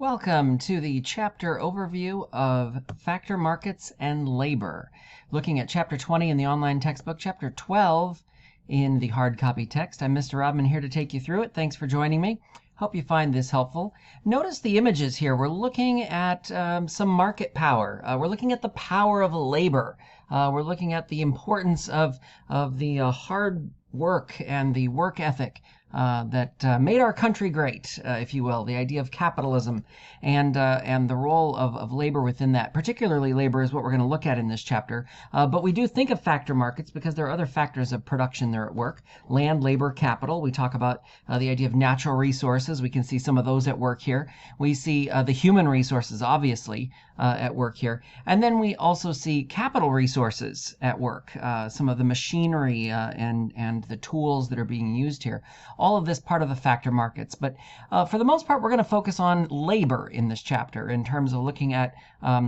Welcome to the chapter overview of factor markets and labor. Looking at chapter 20 in the online textbook, chapter 12 in the hard copy text. I'm Mr. Rodman here to take you through it. Thanks for joining me. Hope you find this helpful. Notice the images here. We're looking at some market power. We're looking at the power of labor. We're looking at the importance of the hard work and the work ethic that made our country great, if you will, the idea of capitalism and the role of labor within that. Particularly labor is what we're going to look at in this chapter. But we do think of factor markets because there are other factors of production there at work. Land, labor, capital. We talk about the idea of natural resources. We can see some of those at work here. We see the human resources, obviously, at work here. And then we also see capital resources at work, some of the machinery and the tools that are being used here. All of this part of the factor markets. But for the most part, we're going to focus on labor in this chapter in terms of looking at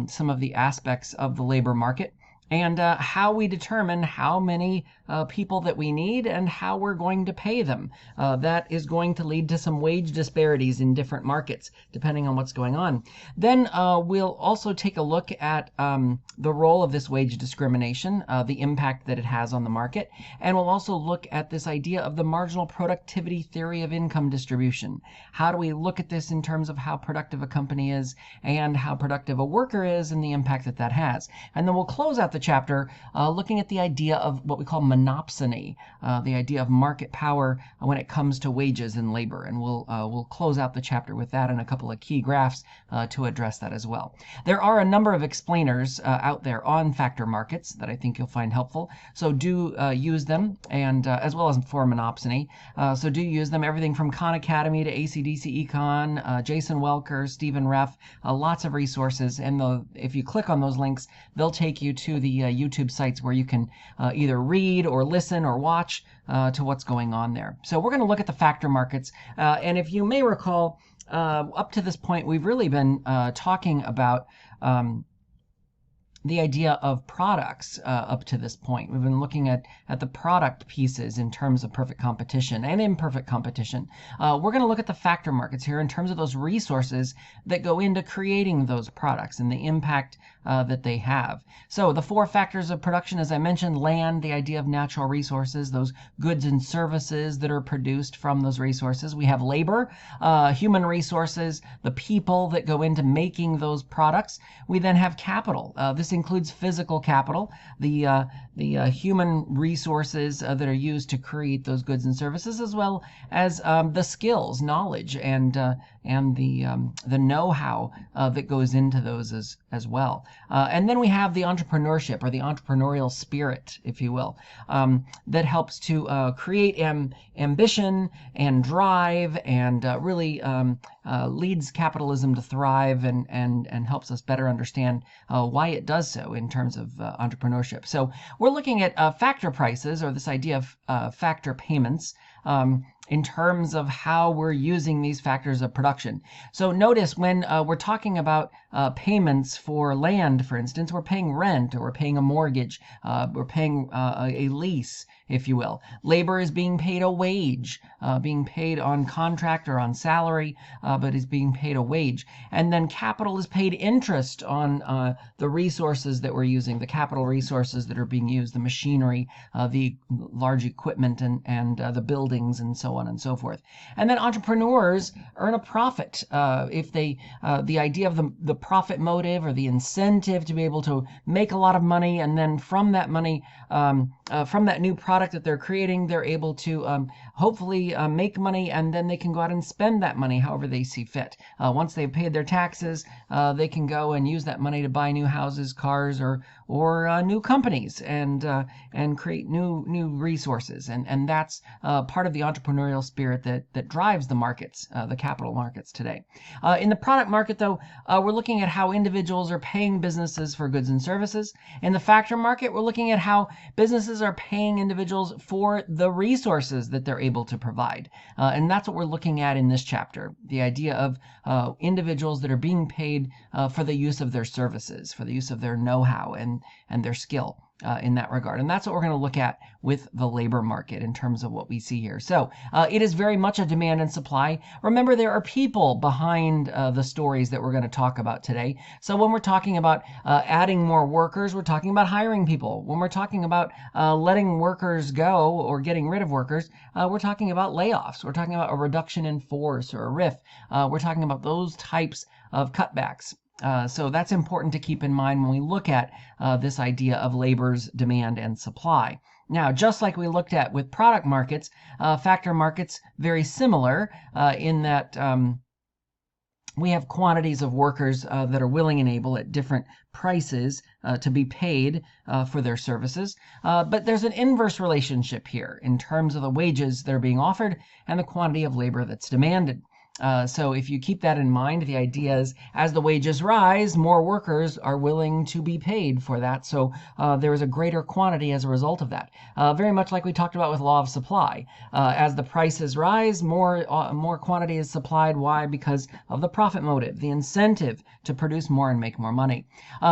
some of the aspects of the labor market and how we determine how many people that we need and how we're going to pay them. That is going to lead to some wage disparities in different markets, depending on what's going on. Then we'll also take a look at the role of this wage discrimination, the impact that it has on the market, and we'll also look at this idea of the marginal productivity theory of income distribution. How do we look at this in terms of how productive a company is and how productive a worker is and the impact that that has. And then we'll close out the chapter looking at the idea of what we call monopsony, the idea of market power when it comes to wages and labor. And we'll close out the chapter with that and a couple of key graphs to address that as well. There are a number of explainers out there on factor markets that I think you'll find helpful. So do use them, and as well as for monopsony. So do use them. Everything from Khan Academy to ACDC Econ, Jason Welker, Stephen Reff, lots of resources. And if you click on those links, they'll take you to the YouTube sites where you can either read or listen or watch to what's going on there. So we're going to look at the factor markets. And if you may recall, up to this point, we've really been talking about the idea of products up to this point. We've been looking at the product pieces in terms of perfect competition and imperfect competition. We're going to look at the factor markets here in terms of those resources that go into creating those products and the impact that they have. So the four factors of production, as I mentioned: land, the idea of natural resources, those goods and services that are produced from those resources. We have labor, human resources, the people that go into making those products. We then have capital. This includes physical capital, the human resources that are used to create those goods and services, as well as the skills, knowledge, and the know-how that goes into those as well. And then we have the entrepreneurship, or the entrepreneurial spirit, if you will, that helps to create ambition and drive and really leads capitalism to thrive and helps us better understand why it does so in terms of entrepreneurship. So we're looking at factor prices, or this idea of factor payments, in terms of how we're using these factors of production. So notice when we're talking about payments for land, for instance, we're paying rent, or we're paying a mortgage, we're paying a lease, if you will. Labor is being paid a wage, being paid on contract or on salary, but is being paid a wage. And then capital is paid interest on the resources that we're using, the capital resources that are being used, the machinery, the large equipment, and the buildings, and so on and so forth. And then entrepreneurs earn a profit. If they, the idea of the profit motive or the incentive to be able to make a lot of money, and then from that money, from that new product that they're creating, they're able to hopefully make money, and then they can go out and spend that money however they see fit. Once they've paid their taxes, they can go and use that money to buy new houses, cars, or new companies, and create new resources. And that's part of the entrepreneurial spirit that drives the markets, the capital markets today. In the product market, though, we're looking at how individuals are paying businesses for goods and services. In the factor market, we're looking at how businesses are paying individuals for the resources that they're able to provide. And that's what we're looking at in this chapter, the idea of individuals that are being paid for the use of their services, for the use of their know-how and their skill. in that regard. And that's what we're going to look at with the labor market in terms of what we see here. So it is very much a demand and supply. Remember, there are people behind the stories that we're going to talk about today. So when we're talking about adding more workers, we're talking about hiring people. When we're talking about letting workers go or getting rid of workers, we're talking about layoffs. We're talking about a reduction in force or a RIF. We're talking about those types of cutbacks. So that's important to keep in mind when we look at this idea of labor's demand and supply. Now, just like we looked at with product markets, factor markets, very similar in that we have quantities of workers that are willing and able at different prices to be paid for their services. But there's an inverse relationship here in terms of the wages that are being offered and the quantity of labor that's demanded. So if you keep that in mind, the idea is as the wages rise, more workers are willing to be paid for that. So there is a greater quantity as a result of that. Very much like we talked about with law of supply. As the prices rise, more quantity is supplied. Why? Because of the profit motive, the incentive to produce more and make more money.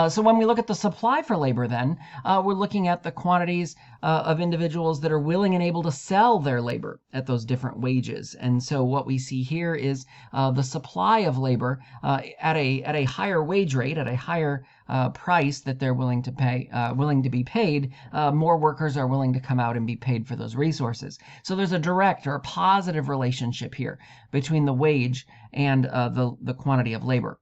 So when we look at the supply for labor then, we're looking at the quantities of individuals that are willing and able to sell their labor at those different wages. And so what we see here is the supply of labor at a higher wage rate, at a higher price that they're willing to be paid. More workers are willing to come out and be paid for those resources. So there's a direct or a positive relationship here between the wage and the quantity of labor.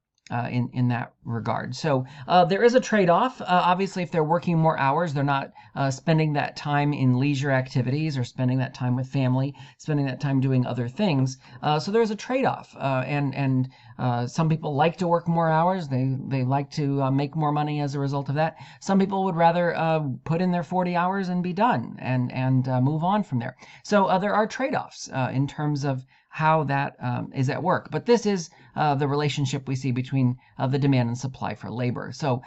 In that regard. So there is a trade-off. Obviously, if they're working more hours, they're not spending that time in leisure activities or spending that time with family, spending that time doing other things. So there's a trade-off. And some people like to work more hours. They like to make more money as a result of that. Some people would rather put in their 40 hours and be done and move on from there. So there are trade-offs in terms of how that is at work. But this is the relationship we see between the demand and supply for labor. So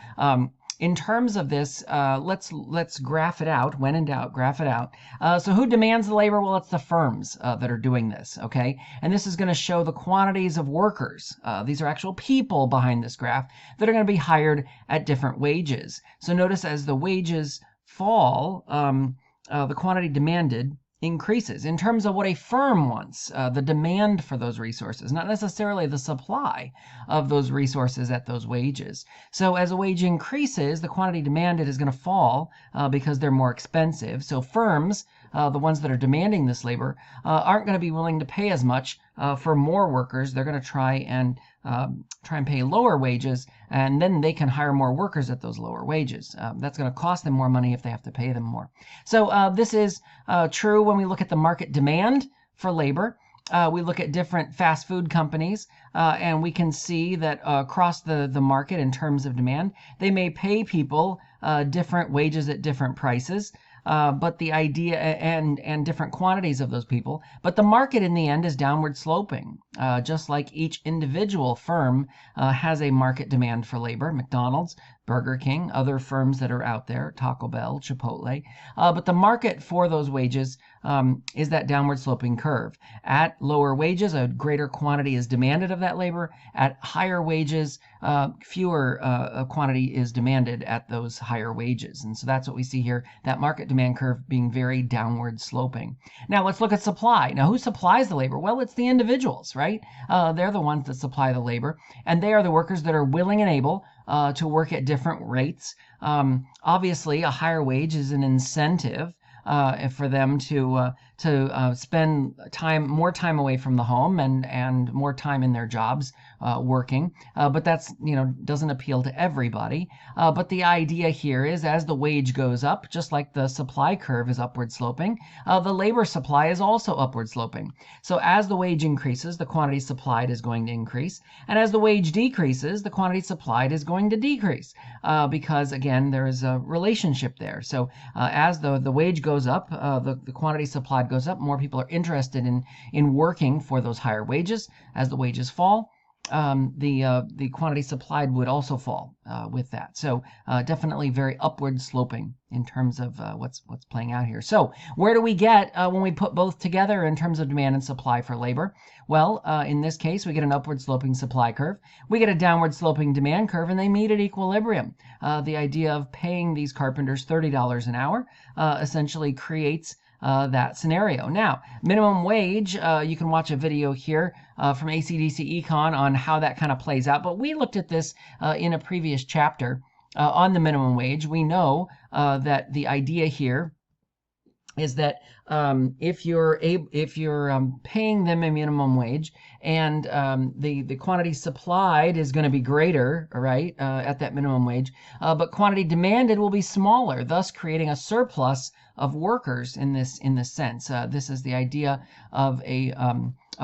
in terms of this, let's graph it out. When in doubt, graph it out. So who demands the labor? Well, it's the firms that are doing this, okay? And this is going to show the quantities of workers. These are actual people behind this graph that are going to be hired at different wages. So notice as the wages fall, the quantity demanded increases in terms of what a firm wants, the demand for those resources, not necessarily the supply of those resources at those wages. So as a wage increases, the quantity demanded is going to fall because they're more expensive. So firms, the ones that are demanding this labor, aren't going to be willing to pay as much for more workers. They're going to try and pay lower wages, and then they can hire more workers at those lower wages. That's going to cost them more money if they have to pay them more. So this is true when we look at the market demand for labor. We look at different fast food companies, and we can see that across the market in terms of demand, they may pay people different wages at different prices. But the idea and different quantities of those people. But the market in the end is downward sloping. Just like each individual firm has a market demand for labor, McDonald's, Burger King, other firms that are out there, Taco Bell, Chipotle. But the market for those wages is that downward sloping curve. At lower wages, a greater quantity is demanded of that labor. At higher wages, fewer quantity is demanded at those higher wages. And so that's what we see here, that market demand curve being very downward sloping. Now let's look at supply. Now who supplies the labor? Well, it's the individuals, right? They're the ones that supply the labor, and they are the workers that are willing and able to work at different rates. Obviously, a higher wage is an incentive for them to spend more time away from the home and more time in their jobs working. But that's, doesn't appeal to everybody. But the idea here is as the wage goes up, just like the supply curve is upward sloping, the labor supply is also upward sloping. So as the wage increases, the quantity supplied is going to increase. And as the wage decreases, the quantity supplied is going to decrease because, again, there is a relationship there. So as the wage goes up, the quantity supplied goes up. More people are interested in working for those higher wages. As the wages fall, the quantity supplied would also fall with that. So definitely very upward sloping in terms of what's playing out here. So where do we get when we put both together in terms of demand and supply for labor? Well, in this case, we get an upward sloping supply curve. We get a downward sloping demand curve, and they meet at equilibrium. The idea of paying these carpenters $30 an hour essentially creates that scenario. Now, minimum wage, you can watch a video here from ACDC Econ on how that kind of plays out. But we looked at this in a previous chapter on the minimum wage. We know that the idea here is that if you're paying them a minimum wage and the quantity supplied is going to be greater, right, at that minimum wage, but quantity demanded will be smaller, thus creating a surplus of workers in this sense. This is the idea of a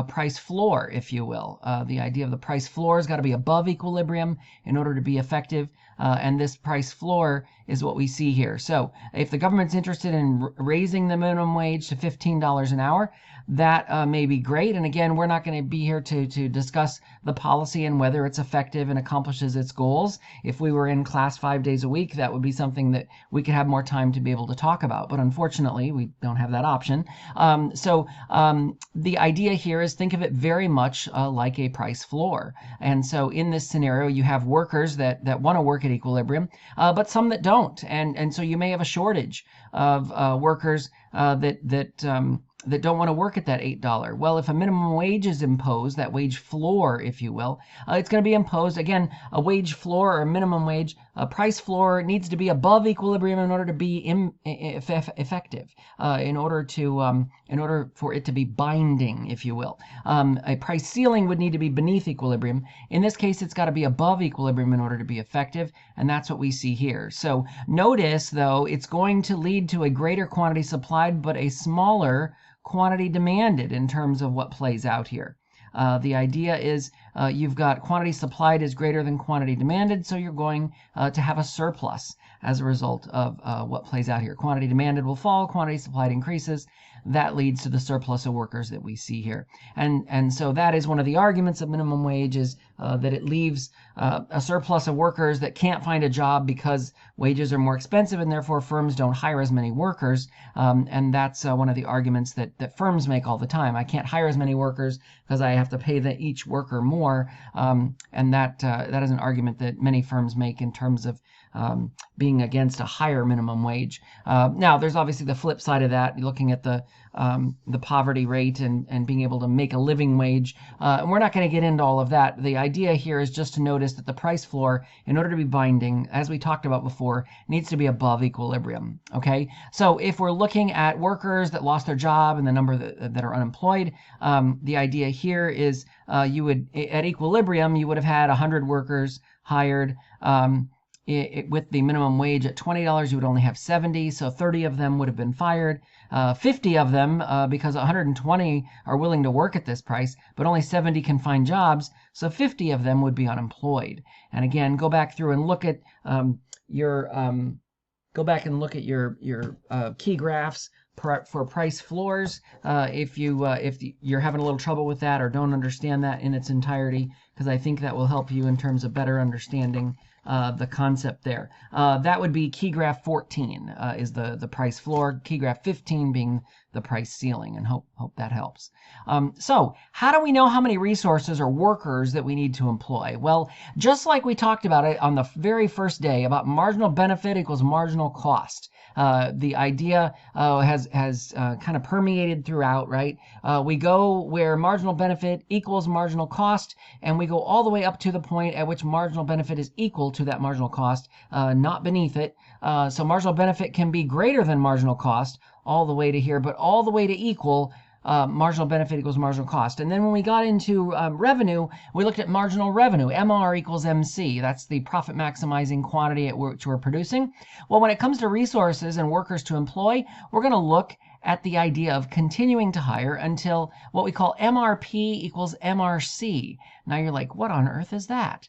price floor, if you will. The idea of the price floor has got to be above equilibrium in order to be effective. And this price floor is what we see here. So if the government's interested in raising the minimum wage to $15 an hour, that may be great. And again, we're not going to be here to discuss the policy and whether it's effective and accomplishes its goals. If we were in class 5 days a week, that would be something that we could have more time to be able to talk about. But unfortunately, we don't have that option. The idea here is think of it very much like a price floor. And so in this scenario, you have workers that want to work at equilibrium, but some that don't. And so you may have a shortage of workers that don't want to work at that $8. Well, if a minimum wage is imposed, that wage floor, if you will, it's going to be imposed. Again, a wage floor or a minimum wage, a price floor needs to be above equilibrium in order to be effective, in order for it to be binding, if you will. A price ceiling would need to be beneath equilibrium. In this case, it's got to be above equilibrium in order to be effective, and that's what we see here. So notice, though, it's going to lead to a greater quantity supplied, but a smaller quantity demanded in terms of what plays out here. The idea is you've got quantity supplied is greater than quantity demanded, so you're going to have a surplus as a result of what plays out here. Quantity demanded will fall, quantity supplied increases. That leads to the surplus of workers that we see here. And so that is one of the arguments of minimum wage is that it leaves a surplus of workers that can't find a job because wages are more expensive and therefore firms don't hire as many workers. And that's one of the arguments that firms make all the time. I can't hire as many workers because I have to pay each worker more. And that is an argument that many firms make in terms of being against a higher minimum wage. Now, there's obviously the flip side of that, looking at the poverty rate and being able to make a living wage. And we're not going to get into all of that. The idea here is just to notice that the price floor, in order to be binding, as we talked about before, needs to be above equilibrium. Okay, so if we're looking at workers that lost their job and the number that are unemployed, the idea here is you would, at equilibrium, you would have had 100 workers hired. With the minimum wage at $20, you would only have 70, so 30 of them would have been fired. 50 of them, because 120 are willing to work at this price, but only 70 can find jobs, so 50 of them would be unemployed. And again, go back through and look at your key graphs for price floors if you're having a little trouble with that or don't understand that in its entirety, because I think that will help you in terms of better understanding the concept there. That would be key graph 14 is the price floor, key graph 15 being the price ceiling, and hope that helps. So how do we know how many resources or workers that we need to employ? Well, just like we talked about it on the very first day about marginal benefit equals marginal cost. The idea has kind of permeated throughout, right? We go where marginal benefit equals marginal cost, and we go all the way up to the point at which marginal benefit is equal to that marginal cost, not beneath it. So marginal benefit can be greater than marginal cost all the way to here, but all the way to equal marginal benefit equals marginal cost. And then when we got into revenue, we looked at marginal revenue. MR equals MC. That's the profit maximizing quantity at which we're producing. Well, when it comes to resources and workers to employ, we're going to look at the idea of continuing to hire until what we call MRP equals MRC. Now you're like, what on earth is that?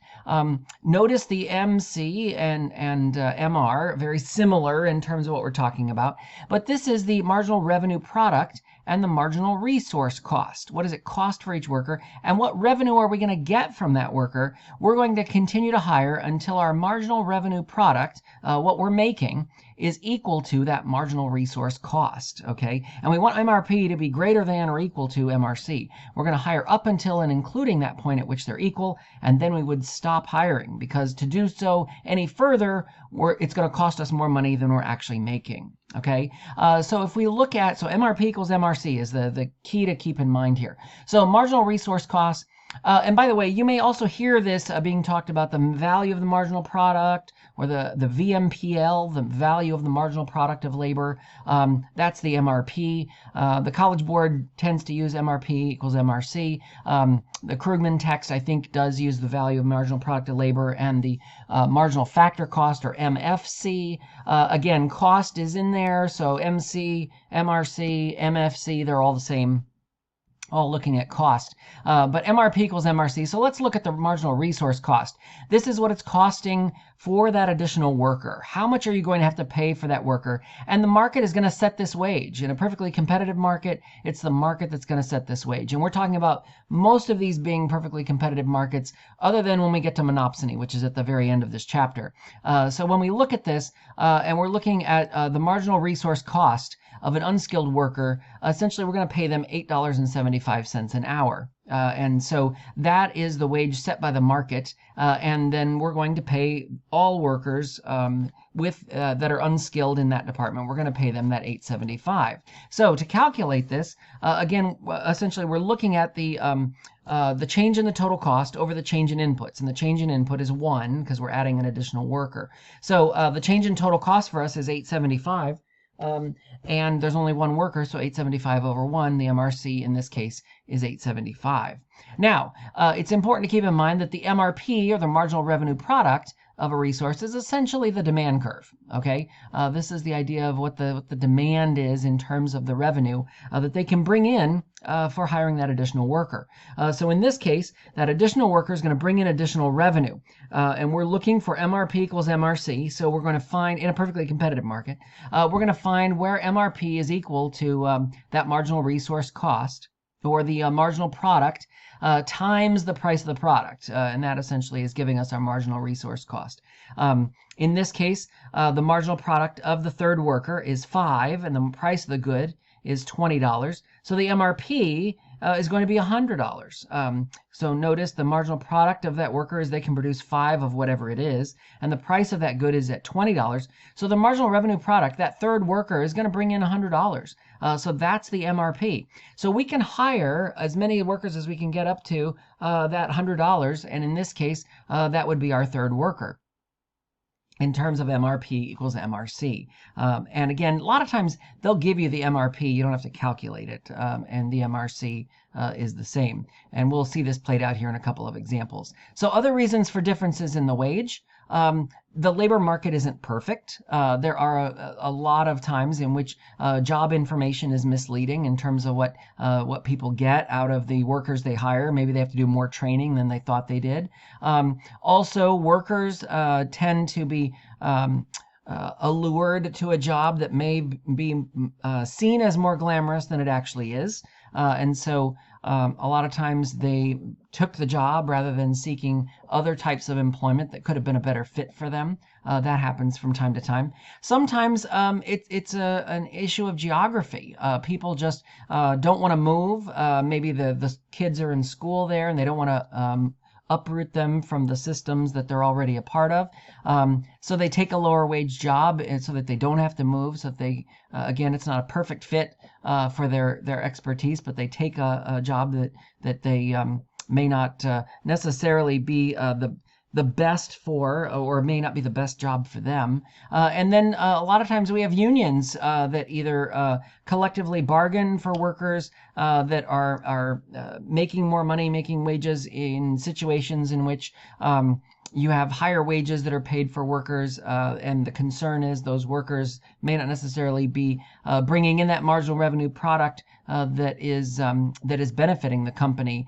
Notice the MC and MR, very similar in terms of what we're talking about, but this is the marginal revenue product and the marginal resource cost. What does it cost for each worker, and what revenue are we going to get from that worker? We're going to continue to hire until our marginal revenue product, what we're making, is equal to that marginal resource cost, okay? And we want MRP to be greater than or equal to MRC. We're going to hire up until and including that point at which they're equal, and then we would stop hiring, because to do so any further, it's going to cost us more money than we're actually making, okay? So if we look at, so MRP equals MRC is the key to keep in mind here. So marginal resource costs, and by the way, you may also hear this being talked about, the value of the marginal product, or the VMPL, the value of the marginal product of labor. That's the MRP. The College Board tends to use MRP equals MRC. The Krugman text, I think, does use the value of marginal product of labor and the marginal factor cost, or MFC. Again, cost is in there, so MC, MRC, MFC, they're all the same. All looking at cost, but MRP equals MRC. So let's look at the marginal resource cost. This is what it's costing for that additional worker. How much are you going to have to pay for that worker? And the market is going to set this wage. In a perfectly competitive market, it's the market that's going to set this wage. And we're talking about most of these being perfectly competitive markets, other than when we get to monopsony, which is at the very end of this chapter. So when we look at this, and we're looking at the marginal resource cost of an unskilled worker, essentially we're going to pay them $8.75 an hour. And so that is the wage set by the market. And then we're going to pay all workers that are unskilled in that department. We're going to pay them that $8.75. So to calculate this, again, essentially we're looking at the change in the total cost over the change in inputs. And the change in input is 1 because we're adding an additional worker. So the change in total cost for us is $8.75. And there's only one worker, so 875 over 1, the MRC in this case is 875. Now, it's important to keep in mind that the MRP, or the marginal revenue product of a resource, is essentially the demand curve, okay? This is the idea of what the demand is in terms of the revenue that they can bring in for hiring that additional worker. So in this case, that additional worker is going to bring in additional revenue. And we're looking for MRP equals MRC. So we're going to find, in a perfectly competitive market, we're going to find where MRP is equal to that marginal resource cost, or the marginal product, times the price of the product. And that essentially is giving us our marginal resource cost. In this case, the marginal product of the third worker is 5, and the price of the good is $20. So the MRP is going to be $100. So notice the marginal product of that worker is they can produce 5 of whatever it is, and the price of that good is at $20. So the marginal revenue product, that third worker, is going to bring in $100. So that's the MRP. So we can hire as many workers as we can get up to that $100, and in this case, that would be our third worker in terms of MRP equals MRC. And again, a lot of times they'll give you the MRP. You don't have to calculate it. And the MRC is the same. And we'll see this played out here in a couple of examples. So other reasons for differences in the wage. The labor market isn't perfect. There are a lot of times in which job information is misleading in terms of what people get out of the workers they hire. Maybe they have to do more training than they thought they did. Also, workers tend to be allured to a job that may be seen as more glamorous than it actually is. And so a lot of times they took the job rather than seeking other types of employment that could have been a better fit for them. That happens from time to time. Sometimes it's an issue of geography. People just don't want to move. Maybe the kids are in school there and they don't want to uproot them from the systems that they're already a part of. So they take a lower wage job so that they don't have to move. So that they, again, it's not a perfect fit for their expertise, but they take a job that they may not necessarily be the best for, or may not be the best job for them. And then a lot of times we have unions that either collectively bargain for workers that are making more money, making wages in situations in which you have higher wages that are paid for workers, and the concern is those workers may not necessarily be bringing in that marginal revenue product that is benefiting the company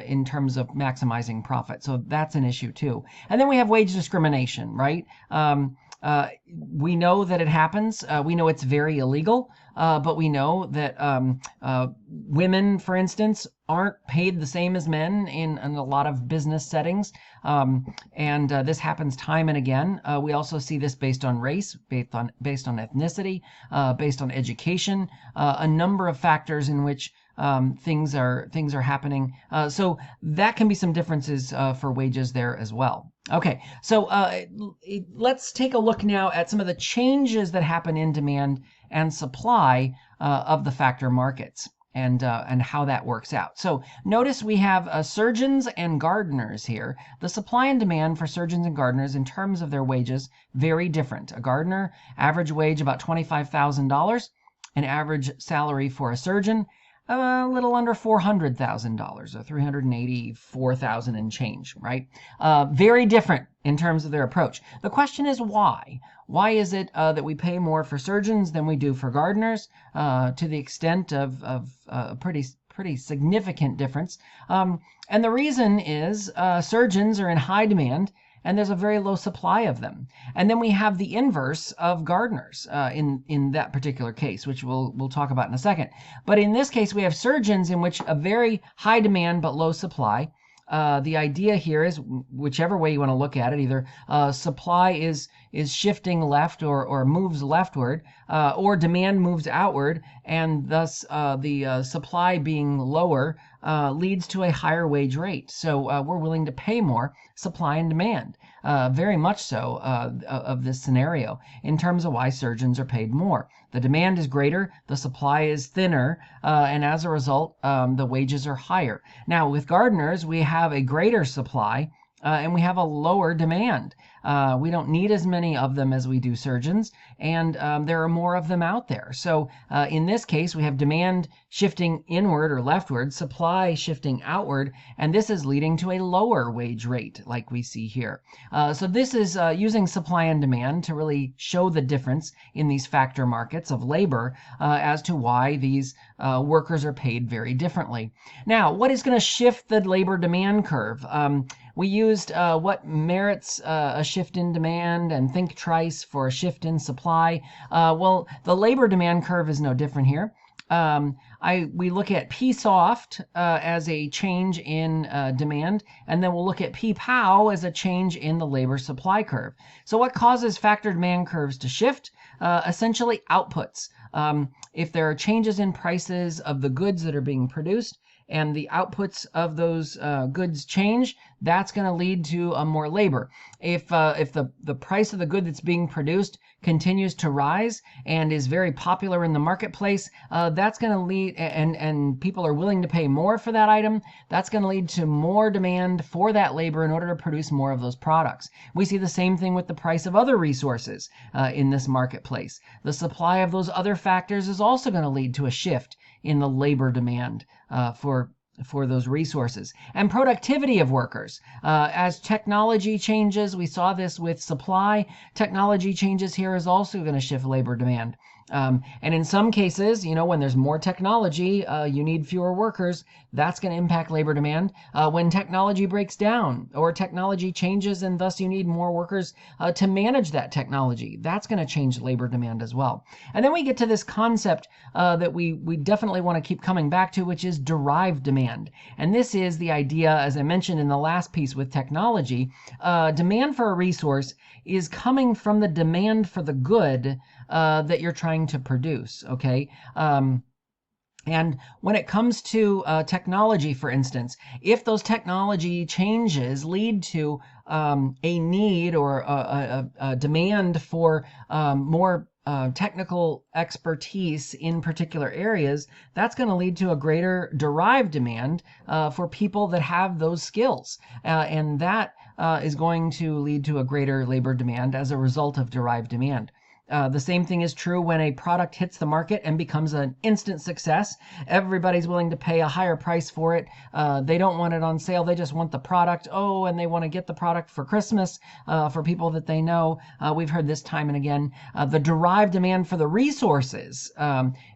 in terms of maximizing profit. So that's an issue too. And then we have wage discrimination, right? We know that it happens. We know it's very illegal, but we know that women, for instance, aren't paid the same as men in a lot of business settings. And this happens time and again. We also see this based on race, based on ethnicity, based on education, a number of factors in which things are happening. So that can be some differences for wages there as well. Okay, so let's take a look now at some of the changes that happen in demand and supply of the factor markets and how that works out. So notice we have surgeons and gardeners here. The supply and demand for surgeons and gardeners in terms of their wages, very different. A gardener, average wage about $25,000. An average salary for a surgeon, a little under $400,000 or $384,000 and change, right? Very different in terms of their approach. The question is why? Why is it that we pay more for surgeons than we do for gardeners to the extent of a pretty significant difference? And the reason is surgeons are in high demand and there's a very low supply of them. And then we have the inverse of gardeners in that particular case, which we'll talk about in a second. But in this case, we have surgeons in which a very high demand but low supply. The idea here is, whichever way you want to look at it, either supply is shifting left or moves leftward, or demand moves outward, and thus the supply being lower leads to a higher wage rate. So we're willing to pay more, supply and demand, very much so of this scenario in terms of why surgeons are paid more. The demand is greater, the supply is thinner, and as a result, the wages are higher. Now, with gardeners, we have a greater supply, and we have a lower demand. We don't need as many of them as we do surgeons, and there are more of them out there. So in this case, we have demand shifting inward or leftward, supply shifting outward, and this is leading to a lower wage rate, like we see here. So this is using supply and demand to really show the difference in these factor markets of labor as to why these workers are paid very differently. Now, what is going to shift the labor demand curve? We used what merits a shift in demand and think trice for a shift in supply. Well, the labor demand curve is no different here. We look at P soft as a change in demand, and then we'll look at P pow as a change in the labor supply curve. So what causes factor demand curves to shift? Essentially outputs. If there are changes in prices of the goods that are being produced, and the outputs of those goods change, that's going to lead to more labor. If the price of the good that's being produced continues to rise and is very popular in the marketplace, that's going to lead, and people are willing to pay more for that item, that's going to lead to more demand for that labor in order to produce more of those products. We see the same thing with the price of other resources in this marketplace. The supply of those other factors is also going to lead to a shift in the labor demand for those resources. And productivity of workers. As technology changes, we saw this with supply, technology changes here is also going to shift labor demand. And in some cases, when there's more technology, you need fewer workers. That's going to impact labor demand. When technology breaks down or technology changes and thus you need more workers to manage that technology, that's going to change labor demand as well. And then we get to this concept that we definitely want to keep coming back to, which is derived demand. And this is the idea, as I mentioned in the last piece with technology, demand for a resource is coming from the demand for the good that you're trying to produce, okay? And when it comes to technology, for instance, if those technology changes lead to a need or a demand for more technical expertise in particular areas, that's going to lead to a greater derived demand for people that have those skills. And that is going to lead to a greater labor demand as a result of derived demand. The same thing is true when a product hits the market and becomes an instant success. Everybody's willing to pay a higher price for it. They don't want it on sale. They just want the product. Oh, and they want to get the product for Christmas for people that they know. We've heard this time and again. The derived demand for the resources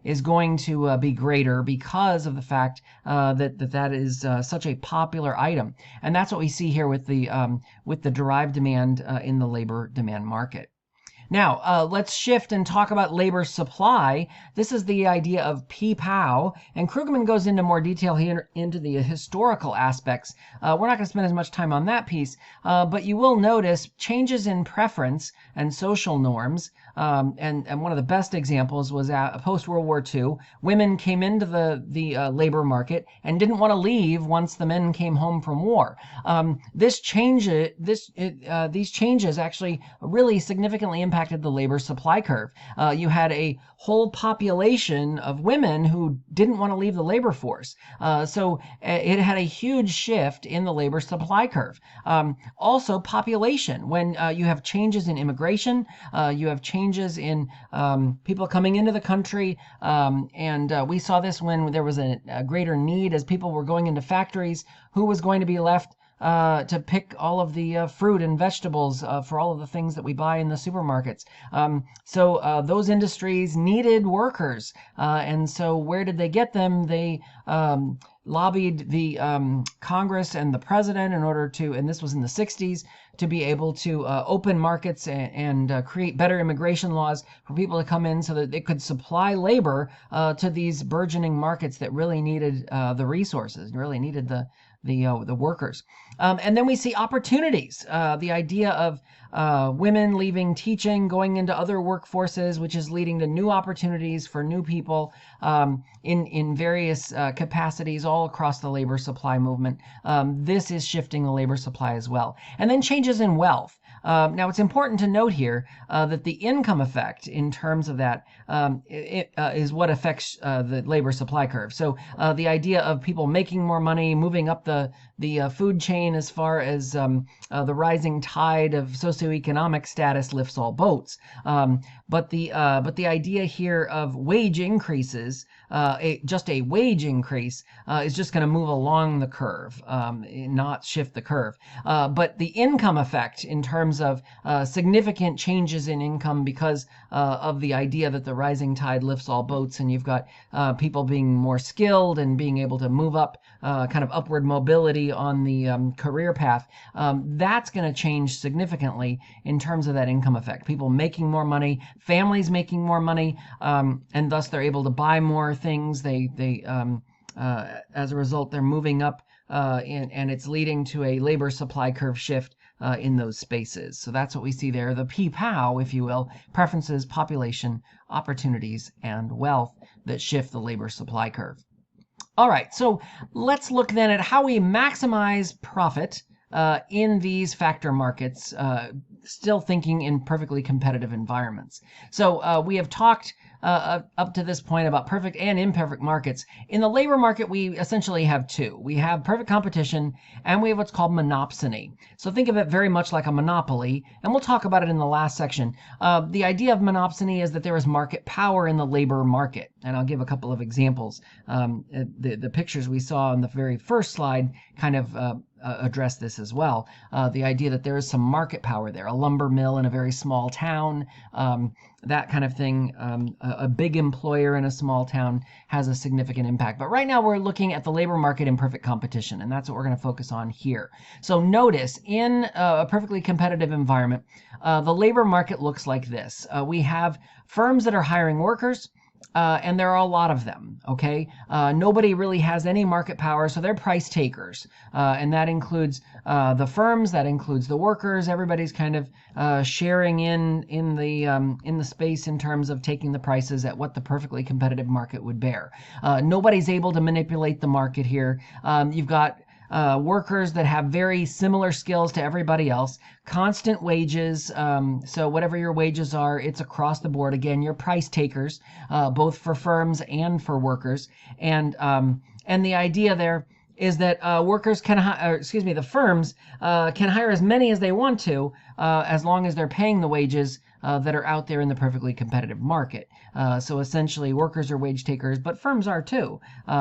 is going to be greater because of the fact that is such a popular item. And that's what we see here with the derived demand in the labor demand market. Now, let's shift and talk about labor supply. This is the idea of P-POW, and Krugman goes into more detail here into the historical aspects. We're not going to spend as much time on that piece, but you will notice changes in preference and social norms. And one of the best examples was post-World War II. Women came into the labor market and didn't want to leave once the men came home from war. These changes actually really significantly impacted the labor supply curve. You had a whole population of women who didn't want to leave the labor force. So it had a huge shift in the labor supply curve. Also, population. When you have changes in immigration, you have changes in people coming into the country, and we saw this when there was a greater need as people were going into factories. Who was going to be left to pick all of the fruit and vegetables for all of the things that we buy in the supermarkets? So those industries needed workers. And so where did they get them? They lobbied the Congress and the president in order to, and this was in the 60s, to be able to open markets and create better immigration laws for people to come in so that they could supply labor to these burgeoning markets that really needed the resources, really needed the workers. And then we see opportunities, the idea of women leaving teaching, going into other workforces, which is leading to new opportunities for new people in various capacities all across the labor supply movement. This is shifting the labor supply as well. And then changes in wealth. Now, it's important to note here that the income effect in terms of that is what affects the labor supply curve. So the idea of people making more money, moving up the food chain as far as the rising tide of socioeconomic status lifts all boats. But the idea here of wage increases, just a wage increase, is just going to move along the curve, not shift the curve. But the income effect in terms of significant changes in income because of the idea that the rising tide lifts all boats, and you've got people being more skilled and being able to move up, kind of upward mobility on the career path, that's going to change significantly in terms of that income effect. People making more money, families making more money, and thus they're able to buy more things. As a result, they're moving up, and it's leading to a labor supply curve shift in those spaces. So that's what we see there, the P-POW, if you will, preferences, population, opportunities, and wealth that shift the labor supply curve. All right, so let's look then at how we maximize profit in these factor markets, still thinking in perfectly competitive environments. So we have talked up to this point about perfect and imperfect markets. In the labor market, we essentially have two. We have perfect competition, and we have what's called monopsony. So think of it very much like a monopoly, and we'll talk about it in the last section. The idea of monopsony is that there is market power in the labor market, and I'll give a couple of examples. The pictures we saw on the very first slide kind of address this as well. The idea that there is some market power there, a lumber mill in a very small town, that kind of thing. A big employer in a small town has a significant impact. But right now we're looking at the labor market in perfect competition, and that's what we're going to focus on here. So notice in a perfectly competitive environment, the labor market looks like this. We have firms that are hiring workers, and there are a lot of them, okay? Nobody really has any market power, so they're price takers. And that includes the firms, that includes the workers. Everybody's kind of sharing in the space in terms of taking the prices at what the perfectly competitive market would bear. Nobody's able to manipulate the market here. You've got workers that have very similar skills to everybody else, constant wages. So whatever your wages are, it's across the board. Again, you're price takers, both for firms and for workers. And the idea there is that workers can, the firms can hire as many as they want to, as long as they're paying the wages that are out there in the perfectly competitive market. So essentially, workers are wage takers, but firms are too,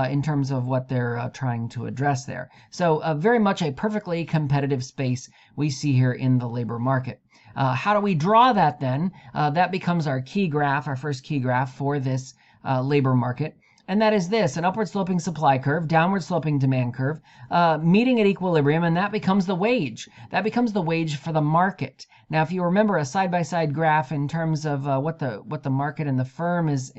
in terms of what they're trying to address there. So very much a perfectly competitive space we see here in the labor market. How do we draw that then? That becomes our key graph, our first key graph for this labor market. and that is this: an upward sloping supply curve, downward sloping demand curve, meeting at equilibrium, and that becomes the wage. That becomes the wage for the market. Now, if you remember a side-by-side graph in terms of what the market and the firm is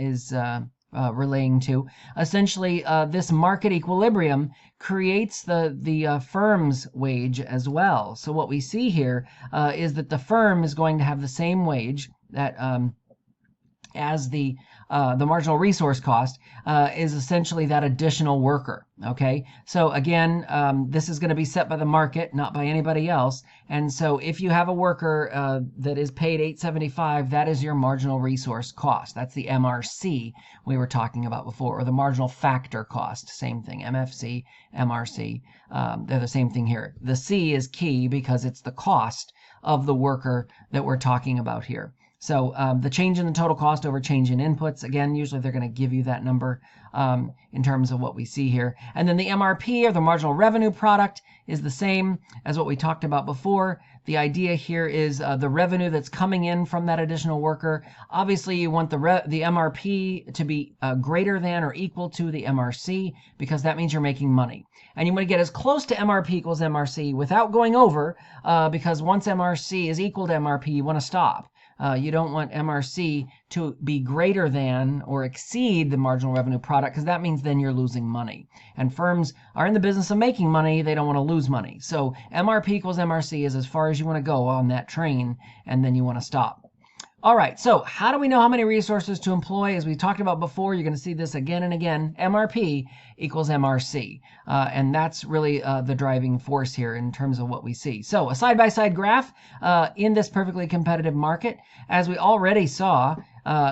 relaying to, essentially this market equilibrium creates the firm's wage as well. So what we see here is that the firm is going to have the same wage that as the marginal resource cost is essentially that additional worker. Okay, so again, this is going to be set by the market, not by anybody else. And so if you have a worker that is paid $8.75, that is your marginal resource cost. That's the MRC we were talking about before, or the marginal factor cost. Same thing, MFC, MRC. They're the same thing here. The C is key because it's the cost of the worker that we're talking about here. So the change in the total cost over change in inputs, again, usually they're going to give you that number in terms of what we see here. And then the MRP, or the marginal revenue product, is the same as what we talked about before. The idea here is the revenue that's coming in from that additional worker. Obviously, you want the MRP to be greater than or equal to the MRC, because that means you're making money. And you want to get as close to MRP equals MRC without going over, because once MRC is equal to MRP, you want to stop. You don't want MRC to be greater than or exceed the marginal revenue product, because that means then you're losing money. And firms are in the business of making money. They don't want to lose money. So MRP equals MRC is as far as you want to go on that train, and then you want to stop. All right, so how do we know how many resources to employ? As we talked about before, you're going to see this again and again. MRP equals MRC. And that's really the driving force here in terms of what we see. So a side-by-side graph in this perfectly competitive market. As we already saw,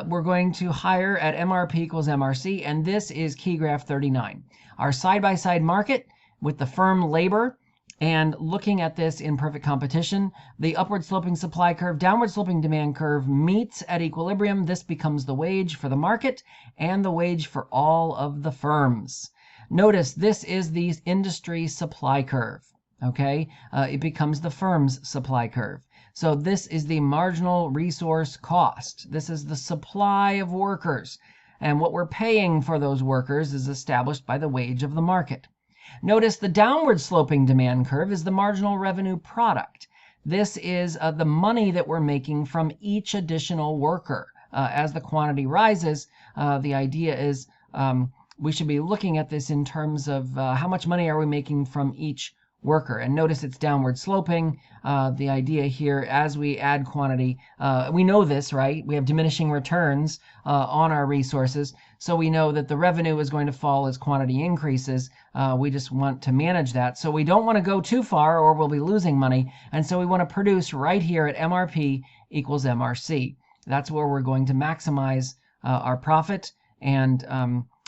we're going to hire at MRP equals MRC, and this is key graph 39. Our side-by-side market with the firm labor. And looking at this in perfect competition, the upward sloping supply curve, downward sloping demand curve meets at equilibrium. This becomes the wage for the market and the wage for all of the firms. Notice this is the industry supply curve. Okay, it becomes the firm's supply curve. So this is the marginal resource cost. This is the supply of workers. And what we're paying for those workers is established by the wage of the market. Notice the downward sloping demand curve is the marginal revenue product. This is the money that we're making from each additional worker. As the quantity rises, the idea is we should be looking at this in terms of how much money are we making from each worker. And notice it's downward sloping. The idea here, as we add quantity, we know this, right? We have diminishing returns on our resources. So we know that the revenue is going to fall as quantity increases. We just want to manage that. So we don't want to go too far or we'll be losing money. And so we want to produce right here at MRP equals MRC. That's where we're going to maximize our profit, and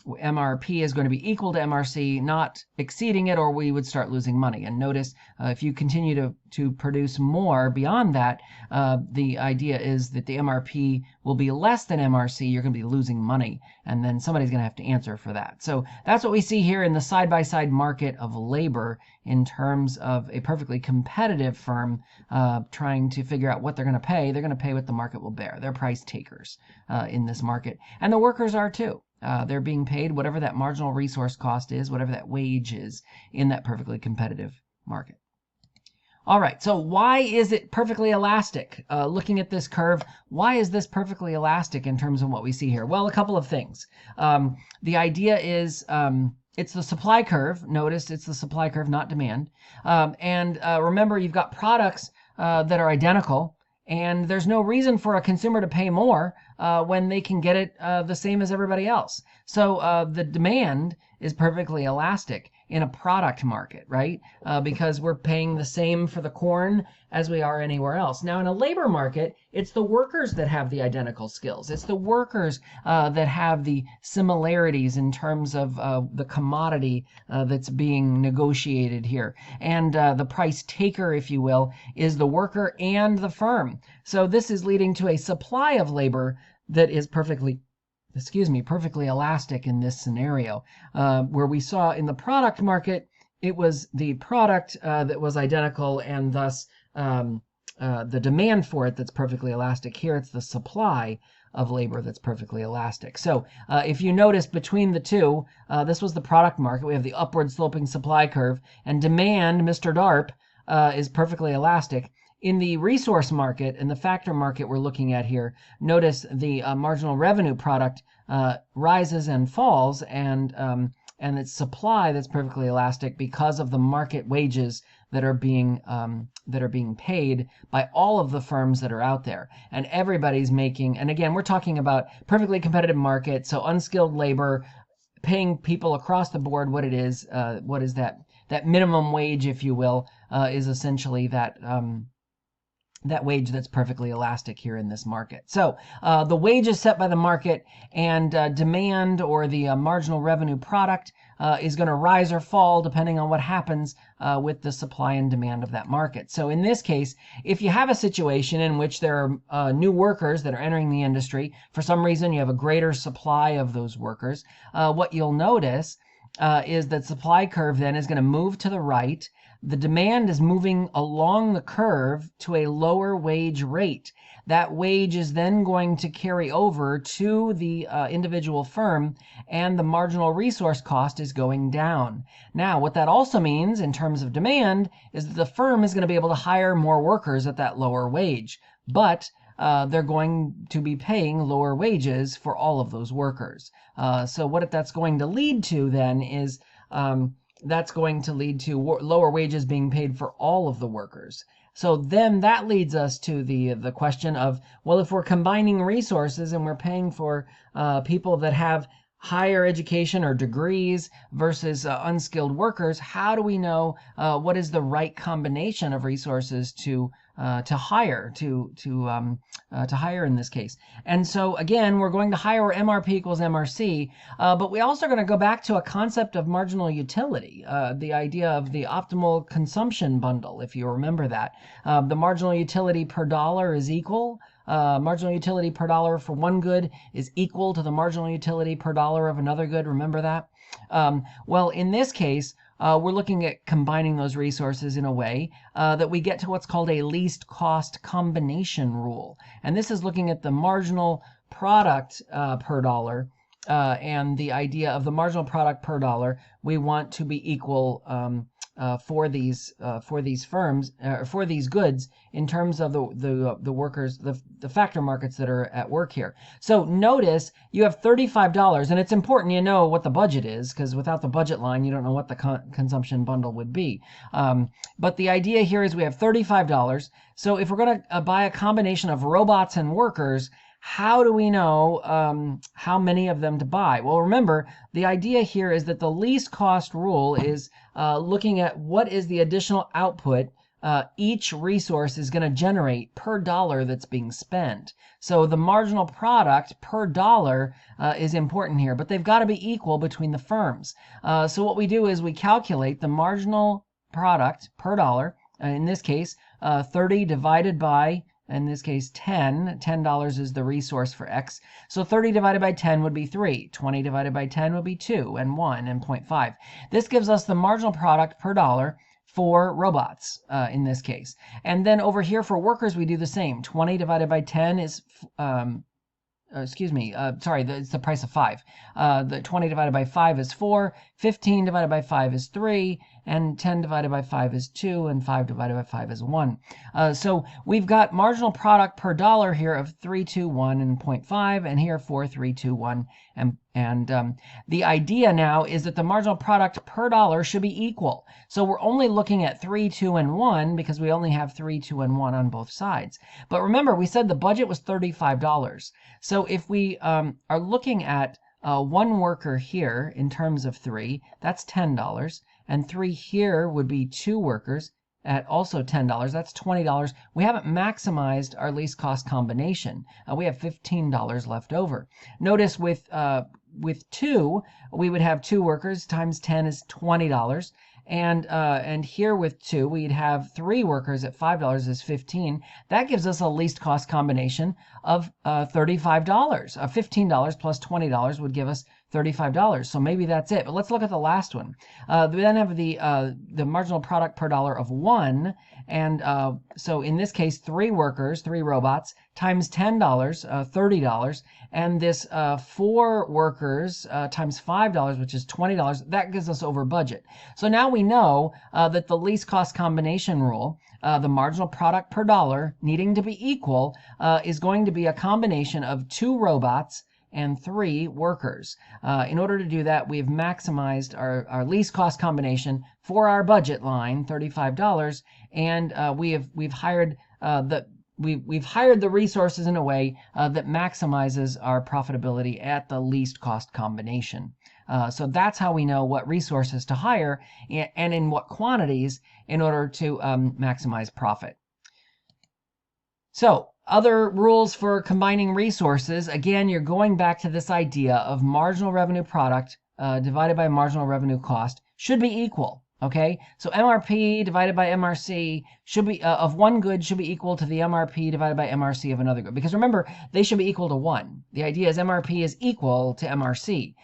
MRP is going to be equal to MRC, not exceeding it, or we would start losing money. And notice if you continue to produce more beyond that, the idea is that the MRP will be less than MRC. You're going to be losing money, and then somebody's going to have to answer for that. So that's what we see here in the side-by-side market of labor in terms of a perfectly competitive firm trying to figure out what they're going to pay. They're going to pay what the market will bear. They're price takers in this market, and the workers are too. They're being paid whatever that marginal resource cost is, whatever that wage is in that perfectly competitive market. All right, so why is it perfectly elastic? Looking at this curve, why is this perfectly elastic in terms of what we see here? Well, a couple of things. The idea is it's the supply curve. Notice it's the supply curve, not demand. And remember, you've got products that are identical, and there's no reason for a consumer to pay more when they can get it the same as everybody else. So the demand is perfectly elastic in a product market, right? Because we're paying the same for the corn as we are anywhere else. Now, in a labor market, it's the workers that have the identical skills. It's the workers that have the similarities in terms of the commodity that's being negotiated here. And the price taker, if you will, is the worker and the firm. So this is leading to a supply of labor that is perfectly elastic in this scenario, where we saw in the product market, it was the product that was identical, and thus the demand for it that's perfectly elastic. Here it's the supply of labor that's perfectly elastic. So if you notice between the two, this was the product market. We have the upward sloping supply curve, and demand, Mr. DARP, is perfectly elastic. In the resource market and the factor market we're looking at here, notice the marginal revenue product rises and falls, and it's supply that's perfectly elastic because of the market wages that are being paid by all of the firms that are out there, and everybody's making. And again, we're talking about perfectly competitive market, so unskilled labor, paying people across the board what it is. What is that minimum wage, if you will, is essentially that wage that's perfectly elastic here in this market. So the wage is set by the market, and demand, or the marginal revenue product, is going to rise or fall depending on what happens with the supply and demand of that market. So in this case, if you have a situation in which there are new workers that are entering the industry, for some reason you have a greater supply of those workers, what you'll notice is that supply curve then is going to move to the right. The demand is moving along the curve to a lower wage rate. That wage is then going to carry over to the individual firm, and the marginal resource cost is going down. Now, what that also means in terms of demand is that the firm is going to be able to hire more workers at that lower wage, but they're going to be paying lower wages for all of those workers. So what that's going to lead to then is that's going to lead to lower wages being paid for all of the workers. So then that leads us to the question of, well, if we're combining resources and we're paying for people that have higher education or degrees versus unskilled workers, how do we know what is the right combination of resources to hire in this case? And so again, we're going to hire where MRP equals MRC, but we also are going to go back to a concept of marginal utility, the idea of the optimal consumption bundle, if you remember that. The marginal utility per dollar is equal. Marginal utility per dollar for one good is equal to the marginal utility per dollar of another good. Remember that? Well, in this case, we're looking at combining those resources in a way that we get to what's called a least cost combination rule. And this is looking at the marginal product per dollar, and the idea of the marginal product per dollar we want to be equal for these firms, for these goods, in terms of the workers, the factor markets that are at work here. So notice you have $35, and it's important you know what the budget is, because without the budget line you don't know what the consumption bundle would be. But the idea here is we have $35. So if we're going to buy a combination of robots and workers, how do we know how many of them to buy? Well, remember, the idea here is that the least cost rule is looking at what is the additional output each resource is going to generate per dollar that's being spent. So the marginal product per dollar is important here, but they've got to be equal between the firms. So what we do is we calculate the marginal product per dollar, in this case 30 divided by, in this case, $10 is the resource for X. So 30 divided by 10 would be 3. 20 divided by 10 would be 2, and 1, and 0.5. This gives us the marginal product per dollar for robots in this case. And then over here for workers, we do the same. 20 divided by 10 is, it's the price of 5. The 20 divided by 5 is 4. 15 divided by 5 is 3. And 10 divided by 5 is 2, and 5 divided by 5 is 1. So we've got marginal product per dollar here of 3, 2, 1, and 0.5, and here 4, 3, 2, 1. And the idea now is that the marginal product per dollar should be equal. So we're only looking at 3, 2, and 1 because we only have 3, 2, and 1 on both sides. But remember, we said the budget was $35. So if we are looking at one worker here in terms of 3, that's $10. And 3 here would be 2 workers at also $10. That's $20. We haven't maximized our least cost combination. We have $15 left over. Notice with 2, we would have 2 workers times 10 is $20. And here with 2, we'd have 3 workers at $5 is 15. That gives us a least cost combination of $35. $15 plus $20 would give us $35. So maybe that's it. But let's look at the last one. We then have the marginal product per dollar of 1. And so in this case, 3 workers, 3 robots, times $10, $30. And this 4 workers times $5, which is $20, that gives us over budget. So now we know that the least cost combination rule, the marginal product per dollar needing to be equal, is going to be a combination of 2 robots and 3 workers. In order to do that, we've maximized our least cost combination for our budget line, $35, and we've hired the resources in a way that maximizes our profitability at the least cost combination. So that's how we know what resources to hire and in what quantities in order to maximize profit. So other rules for combining resources, again, you're going back to this idea of marginal revenue product divided by marginal revenue cost should be equal. Okay, so MRP divided by MRC should be of one good should be equal to the MRP divided by MRC of another good. Because remember, they should be equal to 1. The idea is MRP is equal to MRC.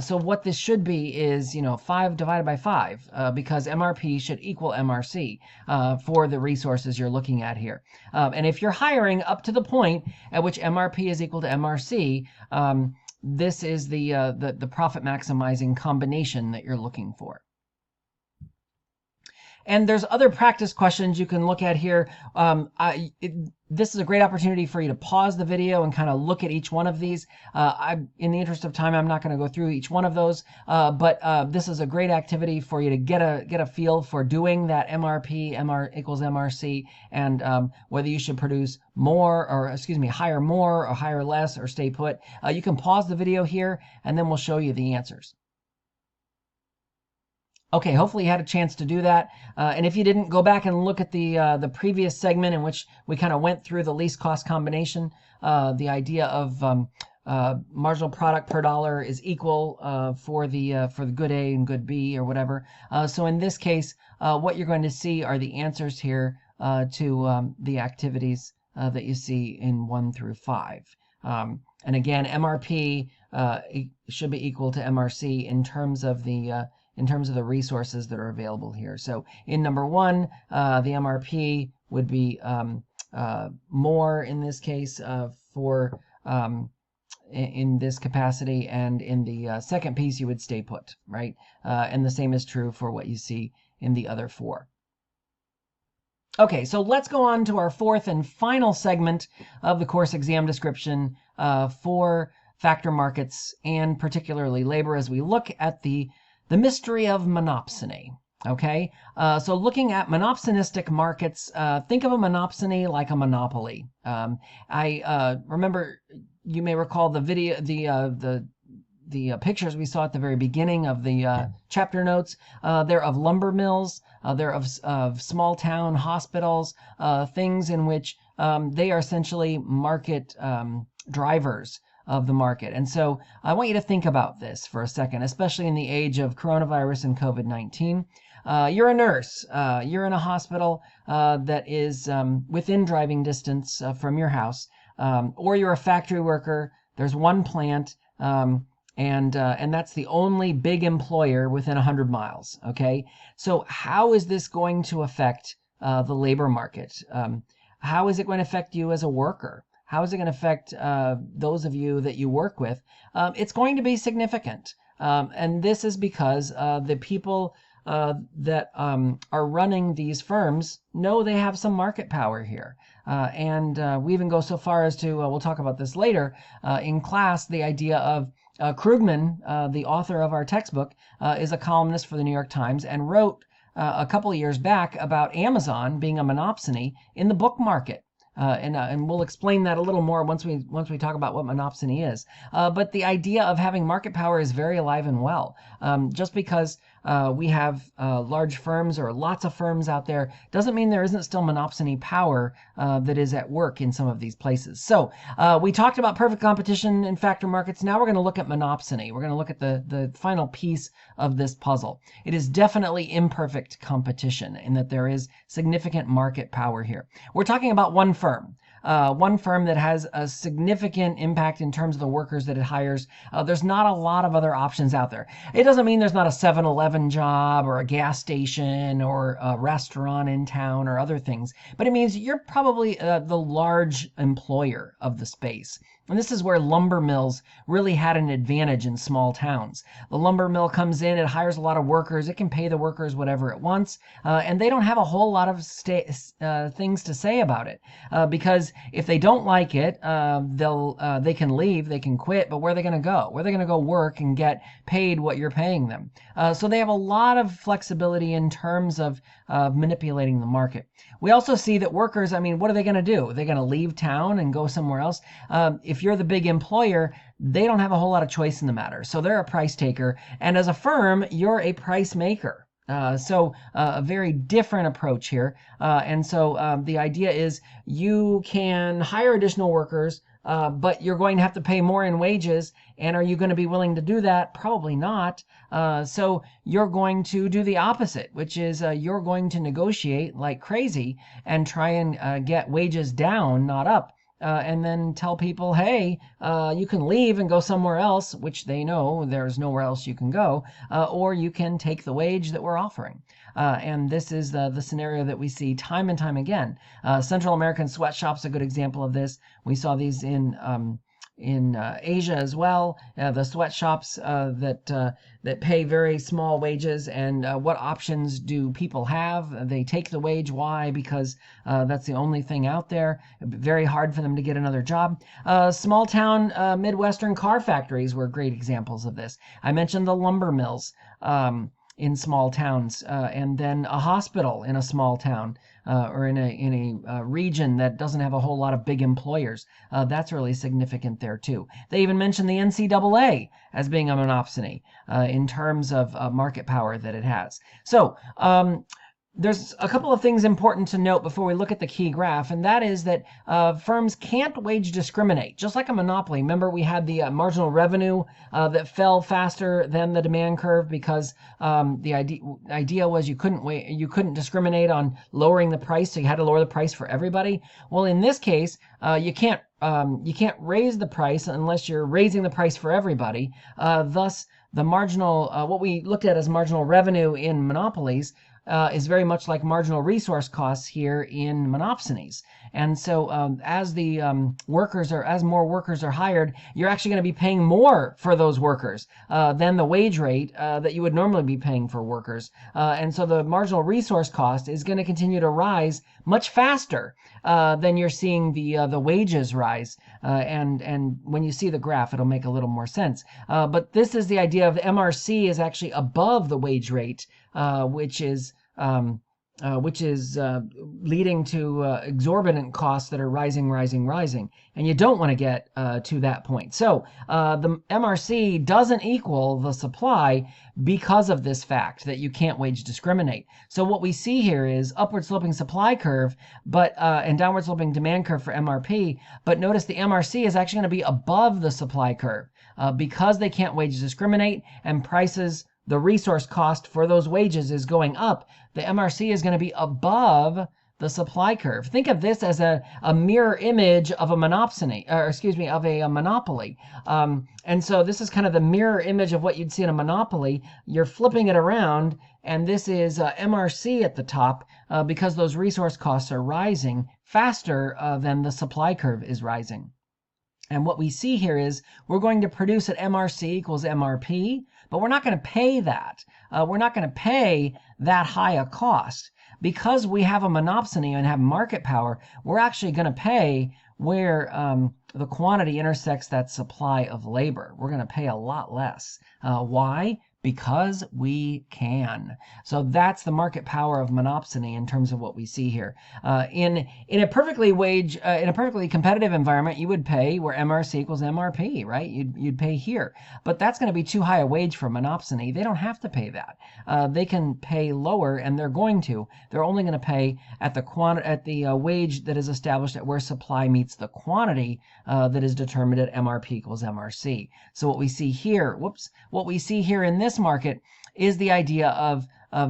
So what this should be is, 5 divided by 5, because MRP should equal MRC for the resources you're looking at here. And if you're hiring up to the point at which MRP is equal to MRC, this is the profit maximizing combination that you're looking for. And there's other practice questions you can look at here. This is a great opportunity for you to pause the video and kind of look at each one of these. In the interest of time, I'm not going to go through each one of those, but this is a great activity for you to get a feel for doing that MRP, MR equals MRC, and whether you should produce more, or hire more or hire less or stay put. You can pause the video here, and then we'll show you the answers. Okay, hopefully you had a chance to do that. And if you didn't, go back and look at the previous segment in which we kind of went through the least cost combination. The idea of marginal product per dollar is equal for the good A and good B or whatever. So in this case, what you're going to see are the answers here to the activities that you see in 1 through 5. And again, MRP should be equal to MRC in terms of the resources that are available here. So in number 1, the MRP would be more in this case for in this capacity, and in the second piece you would stay put, right? And the same is true for what you see in the other 4. Okay, so let's go on to our 4th and final segment of the course exam description for factor markets, and particularly labor, as we look at the mystery of monopsony. Okay, so looking at monopsonistic markets, think of a monopsony like a monopoly. I remember, you may recall the video, the pictures we saw at the very beginning of the chapter notes. They're of lumber mills. They're of small town hospitals. Things in which they are essentially market drivers of the market. And so I want you to think about this for a second, especially in the age of coronavirus and COVID-19. You're a nurse. You're in a hospital that is within driving distance from your house, or you're a factory worker. There's one plant, and that's the only big employer within 100 miles. Okay, so how is this going to affect the labor market? How is it going to affect you as a worker? How is it going to affect those of you that you work with? It's going to be significant. And this is because the people that are running these firms know they have some market power here. And we even go so far as to, we'll talk about this later in class, the idea of Krugman, the author of our textbook, is a columnist for the New York Times, and wrote a couple of years back about Amazon being a monopsony in the book market. And we'll explain that a little more once we talk about what monopsony is. But the idea of having market power is very alive and well. Just because we have large firms or lots of firms out there doesn't mean there isn't still monopsony power that is at work in some of these places. So we talked about perfect competition in factor markets. Now we're going to look at monopsony. We're going to look at the final piece of this puzzle. It is definitely imperfect competition in that there is significant market power here. We're talking about one firm. one firm that has a significant impact in terms of the workers that it hires. There's not a lot of other options out there. It doesn't mean there's not a 7-Eleven job or a gas station or a restaurant in town or other things, but it means you're probably the large employer of the space. And this is where lumber mills really had an advantage in small towns. The lumber mill comes in, it hires a lot of workers, it can pay the workers whatever it wants, and they don't have a whole lot of things to say about it. Because if they don't like it, they can leave, they can quit, but where are they going to go? Where are they going to go work and get paid what you're paying them? So they have a lot of flexibility in terms of manipulating the market. We also see that workers, I mean, what are they going to do? Are they going to leave town and go somewhere else? If you're the big employer, they don't have a whole lot of choice in the matter. So they're a price taker. And as a firm, you're a price maker. So a very different approach here. And so the idea is you can hire additional workers, but you're going to have to pay more in wages. And are you going to be willing to do that? Probably not. So you're going to do the opposite, which is you're going to negotiate like crazy and try and get wages down, not up. And then tell people, hey, you can leave and go somewhere else, which they know there's nowhere else you can go, or you can take the wage that we're offering. And this is the scenario that we see time and time again. Central American sweatshops are a good example of this. We saw these in Asia as well, the sweatshops that pay very small wages. And what options do people have? They take the wage. Why? Because that's the only thing out there. Very hard for them to get another job. Small town Midwestern car factories were great examples of this. I mentioned the lumber mills in small towns, and then a hospital in a small town. Or in a region that doesn't have a whole lot of big employers. That's really significant there too. They even mentioned the NCAA as being a monopsony in terms of market power that it has. So there's a couple of things important to note before we look at the key graph, and that is that firms can't wage discriminate, just like a monopoly. Remember, we had the marginal revenue that fell faster than the demand curve because the idea was you couldn't discriminate on lowering the price, so you had to lower the price for everybody. Well, in this case, you can't raise the price unless you're raising the price for everybody. Thus, the marginal, what we looked at as marginal revenue in monopolies, is very much like marginal resource costs here in monopsonies. And so as more workers are hired, you're actually going to be paying more for those workers than the wage rate that you would normally be paying for workers. And so the marginal resource cost is going to continue to rise much faster than you're seeing the wages rise. And when you see the graph, it'll make a little more sense. But this is the idea of the MRC is actually above the wage rate, which is leading to exorbitant costs that are rising. And you don't want to get to that point. So the MRC doesn't equal the supply because of this fact that you can't wage discriminate. So what we see here is upward sloping supply curve, and downward sloping demand curve for MRP. But notice the MRC is actually going to be above the supply curve because they can't wage discriminate and prices. The resource cost for those wages is going up. The MRC is going to be above the supply curve. Think of this as a mirror image of a monopsony, or excuse me, of a monopoly. And so this is kind of the mirror image of what you'd see in a monopoly. You're flipping it around, and this is MRC at the top because those resource costs are rising faster than the supply curve is rising. And what we see here is we're going to produce at MRC equals MRP, but we're not going to pay that. We're not going to pay that high a cost. Because we have a monopsony and have market power, we're actually going to pay where the quantity intersects that supply of labor. We're going to pay a lot less. Why? Because we can. So that's the market power of monopsony in terms of what we see here. In a perfectly competitive environment, you would pay where MRC equals MRP, right? You'd pay here, but that's going to be too high a wage for monopsony. They don't have to pay that. They can pay lower, and they're going to. They're only going to pay at the wage that is established at where supply meets the quantity that is determined at MRP equals MRC. So what we see here, what we see here in this market is the idea of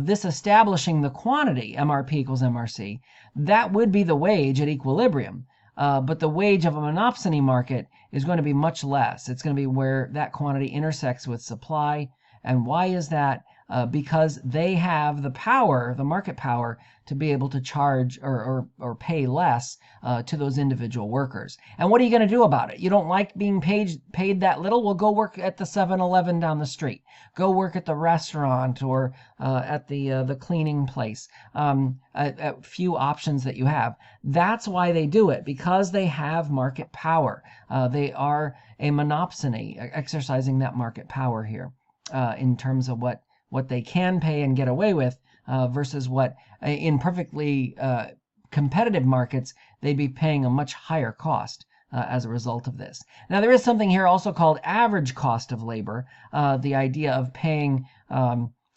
this establishing the quantity MRP equals MRC. That would be the wage at equilibrium. but the wage of a monopsony market is going to be much less. It's going to be where that quantity intersects with supply. And why is that? Because they have the power, the market power, to be able to charge or pay less to those individual workers. And what are you going to do about it? You don't like being paid that little? Well, go work at the 7-Eleven down the street. Go work at the restaurant or at the cleaning place. A few options that you have. That's why they do it, because they have market power. They are a monopsony, exercising that market power here in terms of what they can pay and get away with versus what in perfectly competitive markets they'd be paying a much higher cost as a result of this. Now there is something here also called average cost of labor, the idea of paying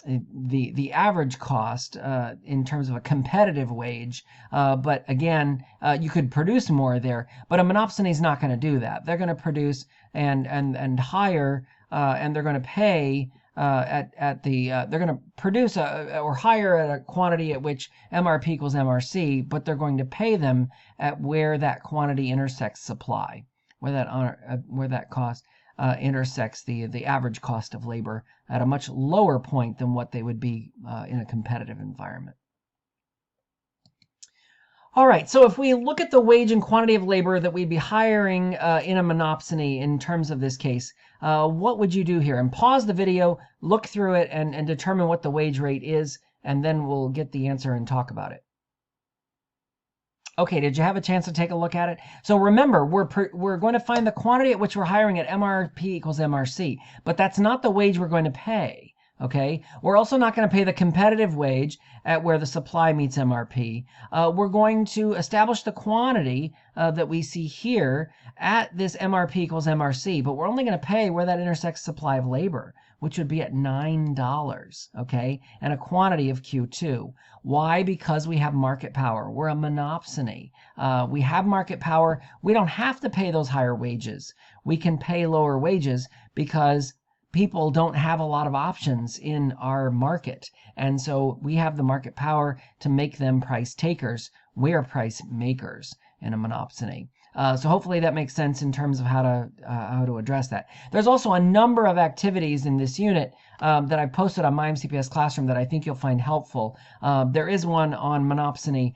the average cost in terms of a competitive wage, but again you could produce more there, but a monopsony is not going to do that. They're going to produce and hire and they're going to pay they're going to produce or hire at a quantity at which MRP equals MRC, but they're going to pay them at where that quantity intersects supply, where that cost intersects the average cost of labor at a much lower point than what they would be in a competitive environment. All right, so if we look at the wage and quantity of labor that we'd be hiring in a monopsony in terms of this case, what would you do here? And pause the video, look through it, and determine what the wage rate is, and then we'll get the answer and talk about it. Okay, did you have a chance to take a look at it? So remember, we're going to find the quantity at which we're hiring at MRP equals MRC, but that's not the wage we're going to pay. Okay, we're also not going to pay the competitive wage at where the supply meets MRP. We're going to establish the quantity that we see here at this MRP equals MRC, but we're only going to pay where that intersects supply of labor, which would be at $9, okay, and a quantity of Q2. Why? Because we have market power. We're a monopsony. We have market power. We don't have to pay those higher wages. We can pay lower wages because people don't have a lot of options in our market. And so we have the market power to make them price takers. We're price makers in a monopsony. So hopefully that makes sense in terms of how to address that. There's also a number of activities in this unit that I've posted on my MCPS Classroom that I think you'll find helpful. There is one on monopsony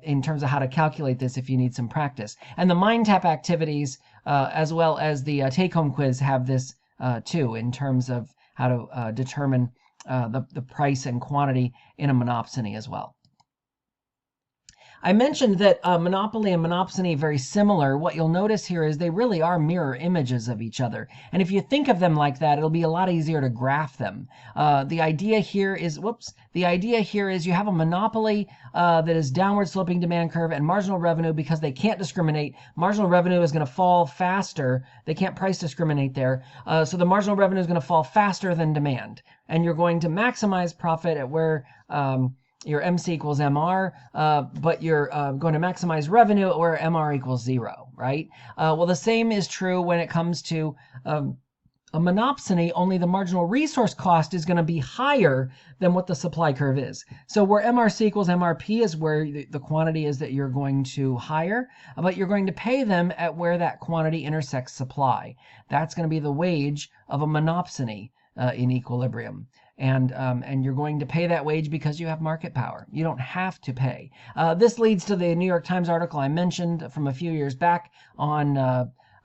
in terms of how to calculate this if you need some practice. And the mind tap activities as well as the take-home quiz have this too, in terms of how to determine the price and quantity in a monopsony as well. I mentioned that monopoly and monopsony are very similar. What you'll notice here is they really are mirror images of each other. And if you think of them like that, it'll be a lot easier to graph them. The idea here is you have a monopoly that is downward sloping demand curve and marginal revenue because they can't discriminate. Marginal revenue is going to fall faster. They can't price discriminate there. So the marginal revenue is going to fall faster than demand. And you're going to maximize profit at where your MC equals MR, but you're going to maximize revenue where MR equals 0, right? Well, the same is true when it comes to a monopsony, only the marginal resource cost is going to be higher than what the supply curve is. So where MRC equals MRP is where the quantity is that you're going to hire, but you're going to pay them at where that quantity intersects supply. That's going to be the wage of a monopsony in equilibrium. And you're going to pay that wage because you have market power. You don't have to pay. This leads to the New York Times article I mentioned from a few years back on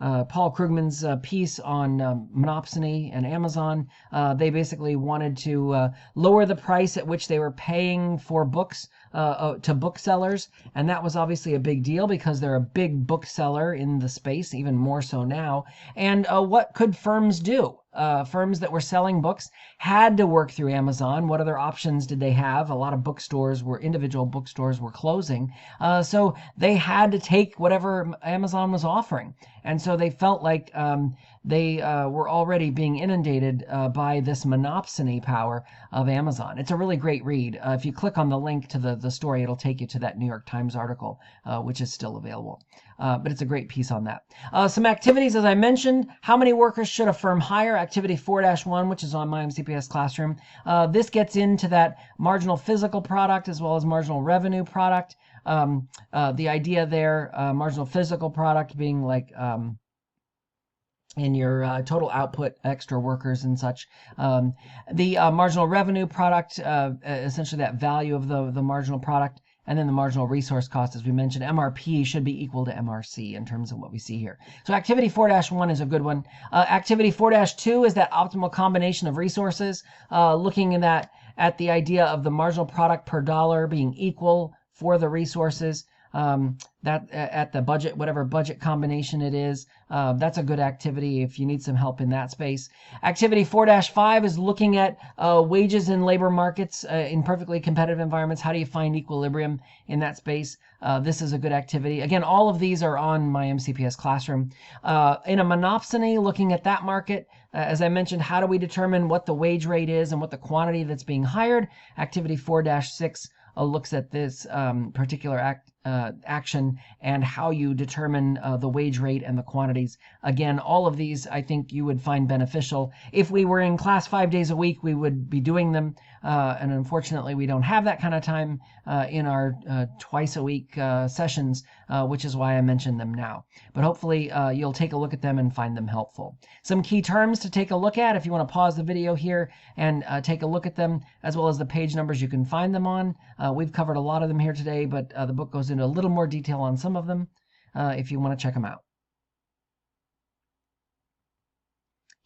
Paul Krugman's piece on monopsony and Amazon. They basically wanted to lower the price at which they were paying for books to booksellers, and that was obviously a big deal because they're a big bookseller in the space, even more so now. And what could firms do? Firms that were selling books had to work through Amazon. What other options did they have? A lot of individual bookstores were closing. So they had to take whatever Amazon was offering. And so they felt like they were already being inundated by this monopsony power of Amazon. It's a really great read. If you click on the link to the story, it'll take you to that New York Times article, which is still available. But it's a great piece on that. Some activities, as I mentioned, how many workers should a firm hire? Activity 4-1, which is on my MCPS Classroom. This gets into that marginal physical product as well as marginal revenue product. The idea there, marginal physical product being like in your total output, extra workers and such. The marginal revenue product, essentially that value of the marginal product, and then the marginal resource cost, as we mentioned, MRP should be equal to MRC in terms of what we see here. So activity 4-1 is a good one. Activity 4-2 is that optimal combination of resources, looking at the idea of the marginal product per dollar being equal for the resources. That at the budget, whatever budget combination it is, that's a good activity if you need some help in that space. Activity 4-5 is looking at wages in labor markets in perfectly competitive environments. How do you find equilibrium in that space? This is a good activity. Again, all of these are on my MCPS classroom. In a monopsony, looking at that market, as I mentioned, how do we determine what the wage rate is and what the quantity that's being hired? Activity 4-6 looks at this particular action and how you determine the wage rate and the quantities. Again, all of these I think you would find beneficial. If we were in class 5 days a week, we would be doing them. And unfortunately, we don't have that kind of time in our twice a week sessions, which is why I mentioned them now. But hopefully you'll take a look at them and find them helpful. Some key terms to take a look at if you want to pause the video here and take a look at them, as well as the page numbers you can find them on. We've covered a lot of them here today, but the book goes into a little more detail on some of them if you want to check them out.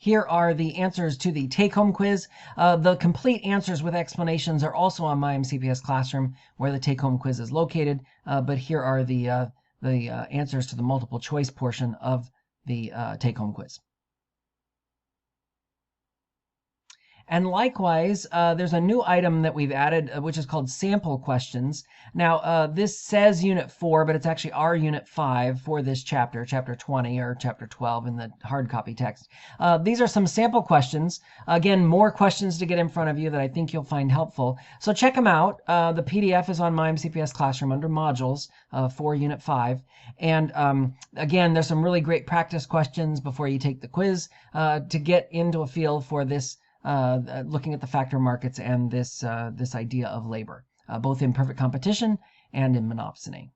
Here are the answers to the take-home quiz. The complete answers with explanations are also on my MCPS classroom, where the take-home quiz is located. But here are the answers to the multiple choice portion of the take-home quiz. And likewise, there's a new item that we've added, which is called sample questions. Now, this says Unit 4, but it's actually our Unit 5 for this chapter, Chapter 20 or Chapter 12 in the hard copy text. These are some sample questions. Again, more questions to get in front of you that I think you'll find helpful. So check them out. The PDF is on my MCPS classroom under modules for Unit 5. And again, there's some really great practice questions before you take the quiz to get into a feel for this. Looking at the factor markets and this idea of labor, both in perfect competition and in monopsony.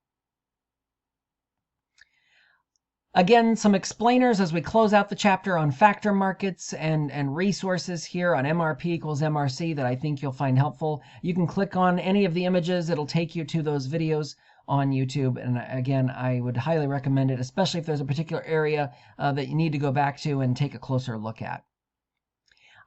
Again, some explainers as we close out the chapter on factor markets and resources here on MRP equals MRC that I think you'll find helpful. You can click on any of the images. It'll take you to those videos on YouTube. And again, I would highly recommend it, especially if there's a particular area that you need to go back to and take a closer look at.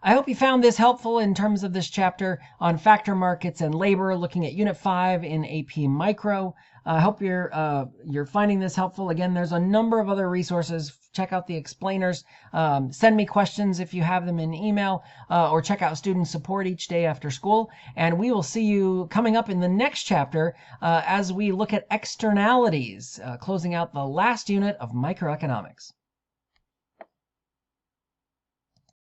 I hope you found this helpful in terms of this chapter on factor markets and labor, looking at Unit 5 in AP Micro. I hope you're finding this helpful. Again, there's a number of other resources. Check out the explainers. Send me questions if you have them in email, or check out student support each day after school. And we will see you coming up in the next chapter as we look at externalities, closing out the last unit of microeconomics.